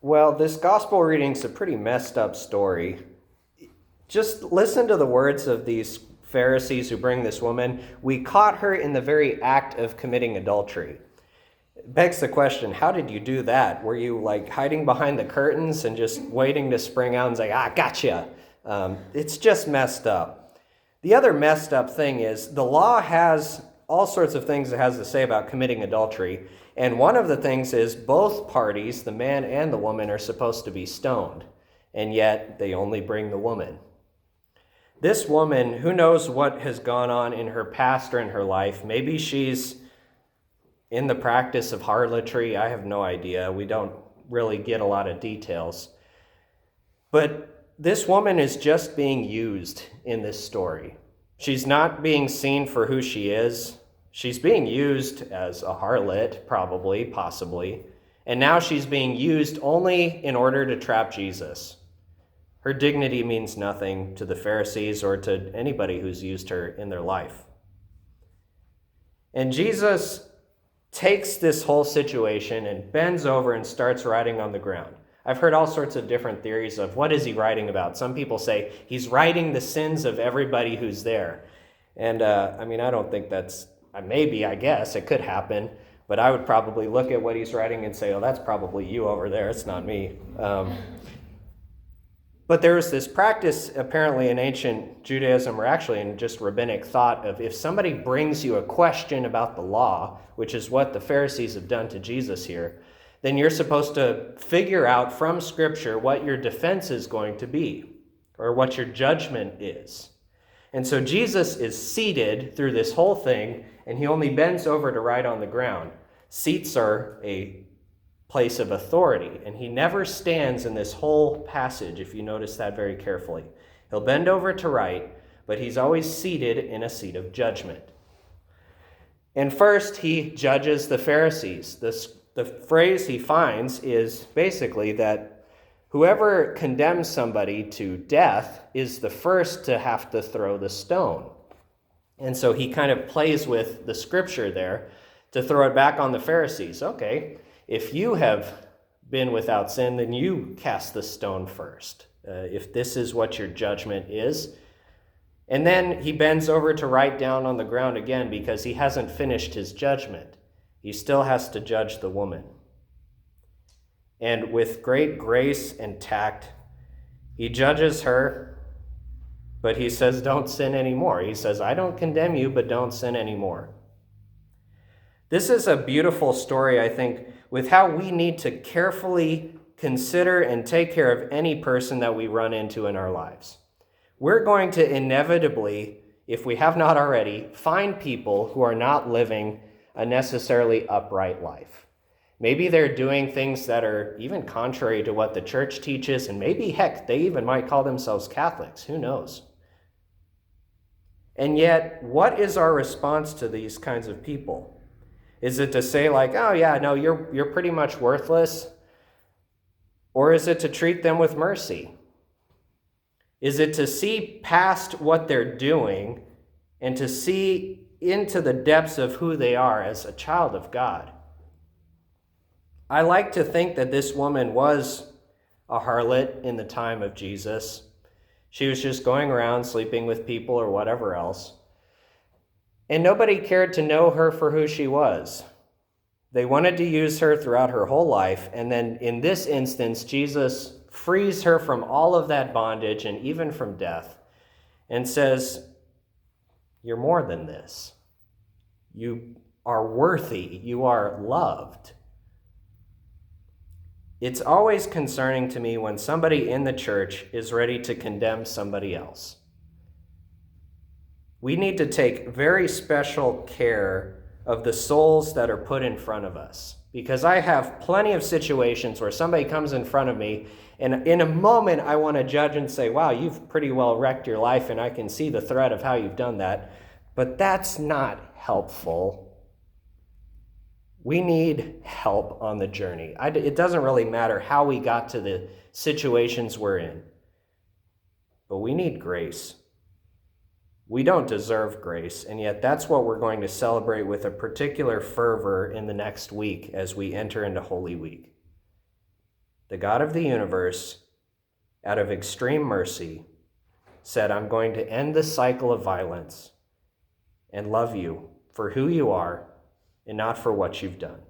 Well, this gospel reading's a pretty messed up story. Just listen to the words of these Pharisees who bring this woman. We caught her in the very act of committing adultery. It begs the question, how did you do that? Were you like hiding behind the curtains and just waiting to spring out and say, gotcha? It's just messed up. The other messed up thing is the law has all sorts of things it has to say about committing adultery. And one of the things is both parties, the man and the woman, are supposed to be stoned. And yet they only bring the woman. This woman, who knows what has gone on in her past or in her life? Maybe she's in the practice of harlotry. I have no idea. We don't really get a lot of details. But this woman is just being used in this story. She's not being seen for who she is. She's being used as a harlot, probably, possibly. And now she's being used only in order to trap Jesus. Her dignity means nothing to the Pharisees or to anybody who's used her in their life. And Jesus takes this whole situation and bends over and starts writing on the ground. I've heard all sorts of different theories of what is he writing about. Some people say he's writing the sins of everybody who's there. And I don't think that's, maybe, I guess, it could happen. But I would probably look at what he's writing and say, oh, that's probably you over there. It's not me. But there was this practice apparently in ancient Judaism, or actually in just rabbinic thought, of if somebody brings you a question about the law, which is what the Pharisees have done to Jesus here, then you're supposed to figure out from Scripture what your defense is going to be, or what your judgment is. And so Jesus is seated through this whole thing, and he only bends over to write on the ground. Seats are a place of authority, and he never stands in this whole passage, if you notice that very carefully. He'll bend over to write, but he's always seated in a seat of judgment. And first, he judges the Pharisees. The phrase he finds is basically that whoever condemns somebody to death is the first to have to throw the stone. And so he kind of plays with the scripture there to throw it back on the Pharisees. Okay, if you have been without sin, then you cast the stone first, if this is what your judgment is. And then he bends over to write down on the ground again because he hasn't finished his judgment. He still has to judge the woman. And with great grace and tact, he judges her, but he says, don't sin anymore. He says, I don't condemn you, but don't sin anymore. This is a beautiful story, I think, with how we need to carefully consider and take care of any person that we run into in our lives. We're going to inevitably, if we have not already, find people who are not living a necessarily upright life. Maybe they're doing things that are even contrary to what the church teaches, and maybe, heck, they even might call themselves Catholics. Who knows? And yet, what is our response to these kinds of people? Is it to say like, oh yeah, no, you're pretty much worthless? Or is it to treat them with mercy? Is it to see past what they're doing and to see into the depths of who they are as a child of God? I like to think that this woman was a harlot in the time of Jesus. She was just going around sleeping with people or whatever else. And nobody cared to know her for who she was. They wanted to use her throughout her whole life. And then in this instance, Jesus frees her from all of that bondage and even from death and says, you're more than this. You are worthy. You are loved. It's always concerning to me when somebody in the church is ready to condemn somebody else. We need to take very special care of the souls that are put in front of us. Because I have plenty of situations where somebody comes in front of me, and in a moment I want to judge and say, wow, you've pretty well wrecked your life, and I can see the thread of how you've done that. But that's not helpful. We need help on the journey. It doesn't really matter how we got to the situations we're in, but we need grace. We don't deserve grace, and yet that's what we're going to celebrate with a particular fervor in the next week as we enter into Holy Week. the God of the universe, out of extreme mercy, said, I'm going to end this cycle of violence and love you for who you are and not for what you've done.